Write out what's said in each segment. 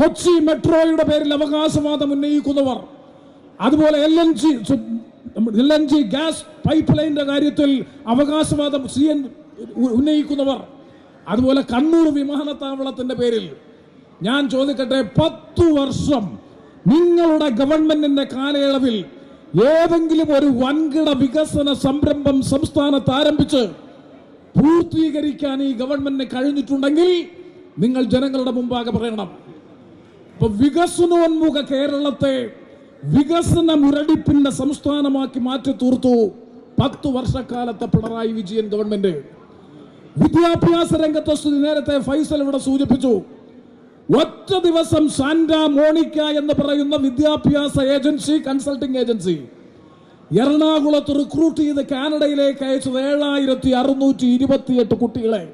കൊച്ചി മെട്രോയുടെ പേരിൽ അവകാശവാദം ഉന്നയിക്കുന്നവർ, അതുപോലെ LNG ഗ്യാസ് പൈപ്പ് ലൈനിന്റെ കാര്യത്തിൽ അവകാശവാദം ഉന്നയിക്കുന്നവർ, അതുപോലെ കണ്ണൂർ വിമാനത്താവളത്തിന്റെ പേരിൽ ഞാൻ ചോദിക്കട്ടെ, 10 വർഷം നിങ്ങളുടെ ഗവൺമെന്റിന്റെ കാലയളവിൽ ഏതെങ്കിലും ഒരു വൻകിട വികസന സംരംഭം സംസ്ഥാനത്ത് ആരംഭിച്ച് പൂർത്തീകരിക്കാൻ ഈ ഗവൺമെന്റിന് കഴിഞ്ഞിട്ടുണ്ടെങ്കിൽ നിങ്ങൾ ജനങ്ങളുടെ മുമ്പാകെ പറയണം. ഇപ്പൊ വികസനോന്മുഖ കേരളത്തെ വികസന മുരടിപ്പിന്റെ സംസ്ഥാനമാക്കി മാറ്റി തീർത്തു 10 വർഷക്കാലത്തെ പിണറായി വിജയൻ ഗവൺമെന്റ്. വിദ്യാഭ്യാസ രംഗത്തെ സ്ഥിതി നേരത്തെ ഫൈസൽ ഇവിടെ സൂചിപ്പിച്ചു. ഒറ്റ ദിവസം സാന്റാ മോണിക്ക എന്ന് പറയുന്ന വിദ്യാഭ്യാസ ഏജൻസി, കൺസൾട്ടിംഗ് ഏജൻസി എറണാകുളത്ത് റിക്രൂട്ട് ചെയ്ത് കാനഡയിലേക്ക് അയച്ചത് 7628 കുട്ടികളെ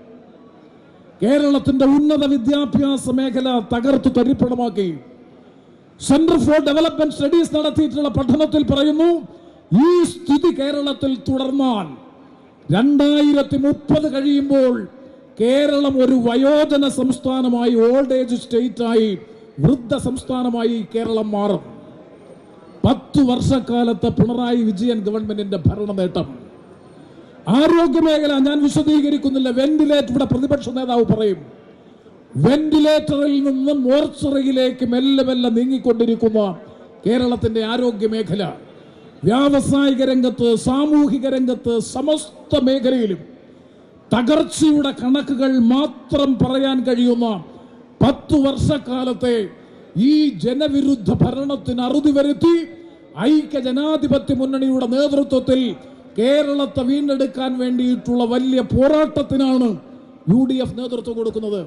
കേരളത്തിന്റെ ഉന്നത വിദ്യാഭ്യാസ മേഖല തകർത്തു തരിപ്പണമാക്കി. സെന്റർ ഫോർ ഡെവലപ്മെന്റ് സ്റ്റഡീസ് നടത്തിയിട്ടുള്ള പഠനത്തിൽ പറയുന്നു, ഈ സ്ഥിതി കേരളത്തിൽ തുടർന്നാൽ 2030 കഴിയുമ്പോൾ കേരളം ഒരു വയോജന സംസ്ഥാനമായി, ഓൾഡ് ഏജ് സ്റ്റേറ്റായി, വൃദ്ധ സംസ്ഥാനമായി കേരളം മാറും. 10 വർഷക്കാലത്തെ പിണറായി വിജയൻ ഗവൺമെന്റിന്റെ ഭരണ നേട്ടം. ആരോഗ്യമേഖല ഞാൻ വിശദീകരിക്കുന്നില്ല. വെന്റിലേറ്റർ, ഇവിടെ പ്രതിപക്ഷ നേതാവ് പറയും, വെന്റിലേറ്ററിൽ നിന്ന് മോർച്ചറിയിലേക്ക് മെല്ലെ മെല്ലെ നീങ്ങിക്കൊണ്ടിരിക്കുന്ന കേരളത്തിന്റെ ആരോഗ്യ മേഖല. വ്യാവസായിക രംഗത്ത്, സാമൂഹിക രംഗത്ത്, സമസ്ത മേഖലയിലും തകർച്ചയുടെ കണക്കുകൾ മാത്രം പറയാൻ കഴിയുന്ന 10 വർഷക്കാലത്തെ ഈ ജനവിരുദ്ധ ഭരണത്തിന് അറുതി വരുത്തി ഐക്യ ജനാധിപത്യ മുന്നണിയുടെ നേതൃത്വത്തിൽ കേരളത്തെ വീണ്ടെടുക്കാൻ വേണ്ടിയിട്ടുള്ള വലിയ പോരാട്ടത്തിനാണ് UDF നേതൃത്വം കൊടുക്കുന്നത്.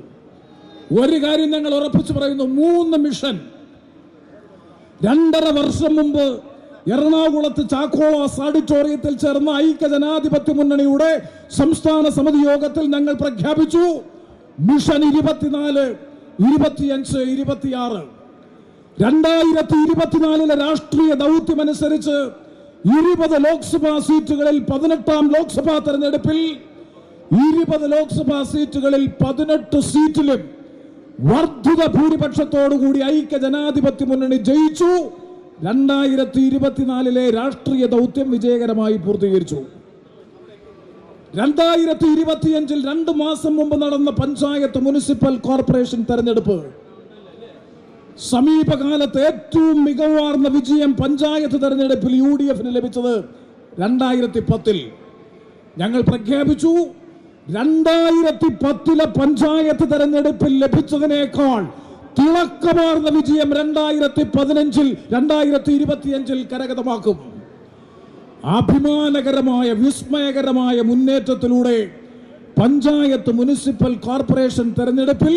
ഒരു കാര്യം ഞങ്ങൾ ഉറപ്പിച്ചു പറയുന്നു, 3 മിഷൻ 2.5 വർഷം മുമ്പ് എറണാകുളത്ത് ചാക്കോളാസ് ഓഡിറ്റോറിയത്തിൽ ചേർന്ന ഐക്യ ജനാധിപത്യ മുന്നണിയുടെ സംസ്ഥാന സമിതി യോഗത്തിൽ ഞങ്ങൾ പ്രഖ്യാപിച്ചു, മിഷൻ 24, 25, 26. 2024 രാഷ്ട്രീയ ദൗത്യമനുസരിച്ച് 20 ലോക്സഭാ സീറ്റുകളിൽ 18ാം ലോക്സഭാ തെരഞ്ഞെടുപ്പിൽ 20 ലോക്സഭാ സീറ്റുകളിൽ 18 സീറ്റിലും വർദ്ധിത ഭൂരിപക്ഷത്തോടുകൂടി ഐക്യ ജനാധിപത്യ മുന്നണി ജയിച്ചു. 2024 രാഷ്ട്രീയ ദൗത്യം വിജയകരമായി പൂർത്തീകരിച്ചു. 2025 2 മാസം മുമ്പ് നടന്ന പഞ്ചായത്ത് മുനിസിപ്പൽ കോർപ്പറേഷൻ തെരഞ്ഞെടുപ്പ്, സമീപകാലത്ത് ഏറ്റവും മികവാർന്ന വിജയം പഞ്ചായത്ത് തെരഞ്ഞെടുപ്പിൽ UDFന് ലഭിച്ചത് 2010. ഞങ്ങൾ പ്രഖ്യാപിച്ചു, 2010 പഞ്ചായത്ത് തെരഞ്ഞെടുപ്പിൽ ലഭിച്ചതിനേക്കാൾ തിളക്കമാർന്ന വിജയം 2015, 2025 കരഗതമാക്കും. അഭിമാനകരമായ, വിസ്മയകരമായ മുന്നേറ്റത്തിലൂടെ പഞ്ചായത്ത് മുനിസിപ്പൽ കോർപ്പറേഷൻ തെരഞ്ഞെടുപ്പിൽ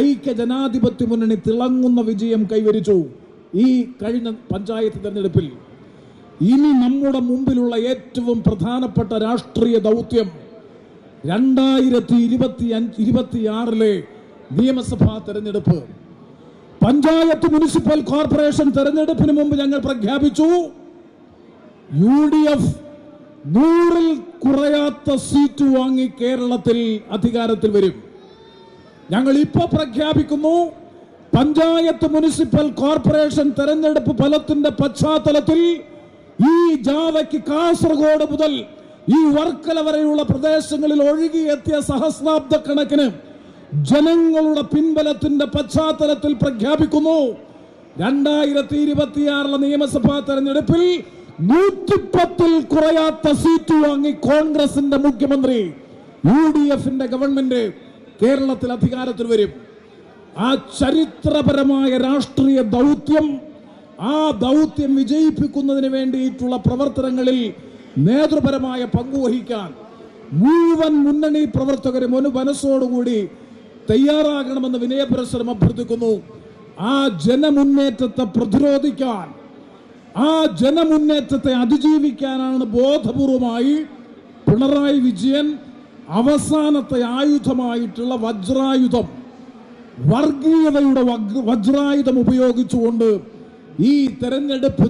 ഐക്യ ജനാധിപത്യ മുന്നണി തിളങ്ങുന്ന വിജയം കൈവരിച്ചു. ഈ കഴിഞ്ഞ പഞ്ചായത്ത് തെരഞ്ഞെടുപ്പിൽ ഇനി നമ്മുടെ മുമ്പിലുള്ള ഏറ്റവും പ്രധാനപ്പെട്ട രാഷ്ട്രീയ ദൗത്യം 2026 നിയമസഭാ തെരഞ്ഞെടുപ്പ്. പഞ്ചായത്ത് മുനിസിപ്പൽ കോർപ്പറേഷൻ തെരഞ്ഞെടുപ്പിന് മുമ്പ് ഞങ്ങൾ പ്രഖ്യാപിച്ചു, UDF 100-ൽ കുറയാത്ത സീറ്റ് വാങ്ങി കേരളത്തിൽ അധികാരത്തിൽ വരും. ഞങ്ങൾ ഇപ്പോൾ പ്രഖ്യാപിക്കുന്നു, പഞ്ചായത്ത് മുനിസിപ്പൽ കോർപ്പറേഷൻ തെരഞ്ഞെടുപ്പ് ഫലത്തിന്റെ പശ്ചാത്തലത്തിൽ ഈ ജാഥയ്ക്ക് കാസർഗോഡ് മുതൽ ഈ വർക്കല വരെയുള്ള പ്രദേശങ്ങളിൽ ഒഴുകിയെത്തിയ സഹസ്രാബ്ദക്കണക്കിന് ജനങ്ങളുടെ പിൻബലത്തിന്റെ പശ്ചാത്തലത്തിൽ പ്രഖ്യാപിക്കുന്നു, 2026 നിയമസഭാ തെരഞ്ഞെടുപ്പിൽ 110-ൽ കുറയാത്ത സീറ്റ് വാങ്ങി കോൺഗ്രസിന്റെ മുഖ്യമന്ത്രി, UDFന്റെ ഗവൺമെന്റ് കേരളത്തിൽ അധികാരത്തിൽ വരും. ആ ചരിത്രപരമായ രാഷ്ട്രീയ ദൗത്യം, ആ ദൗത്യം വിജയിപ്പിക്കുന്നതിന് വേണ്ടിയിട്ടുള്ള പ്രവർത്തനങ്ങളിൽ നേതൃപരമായ പങ്കുവഹിക്കാൻ മുഴുവൻ മുന്നണി പ്രവർത്തകരും ഒരു മനസ്സോടുകൂടി തയ്യാറാകണമെന്ന് വിനയപുരസ്സരം അഭ്യർത്ഥിക്കുന്നു. ആ ജനമുന്നേറ്റത്തെ പ്രതിരോധിക്കാൻ, ആ ജനമുന്നേറ്റത്തെ അതിജീവിക്കാനാണ് ബോധപൂർവമായി പിണറായി വിജയൻ അവസാനത്തെ ആയുധമായിട്ടുള്ള വജ്രായുധം, വർഗീയതയുടെ വജ്രായുധം ഉപയോഗിച്ചുകൊണ്ട് ഈ തെരഞ്ഞെടുപ്പ്